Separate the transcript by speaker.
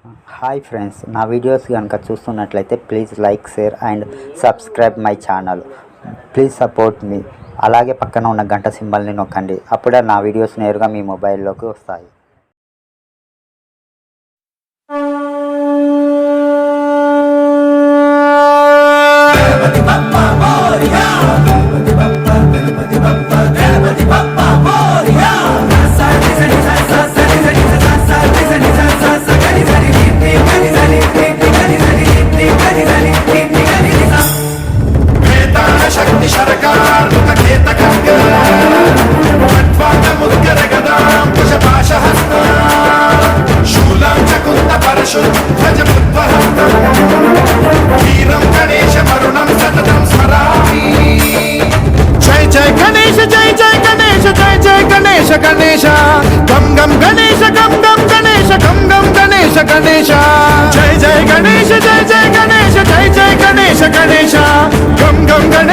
Speaker 1: Hi friends, నా videos కనుక చూస్తున్నట్లయితే please like, share and subscribe my channel. Please support me. అలాగే పక్కన ఉన్న గంట సింబల్ని నొక్కండి. అప్పుడే నా వీడియోస్ నేరుగా మీ మొబైల్లోకి వస్తాయి.
Speaker 2: गणेश गम गम गणेश गम गम गणेश गम गम गणेश गणेश जय जय गणेश जय जय गणेश जय जय गणेश गणेश गम गम गणेश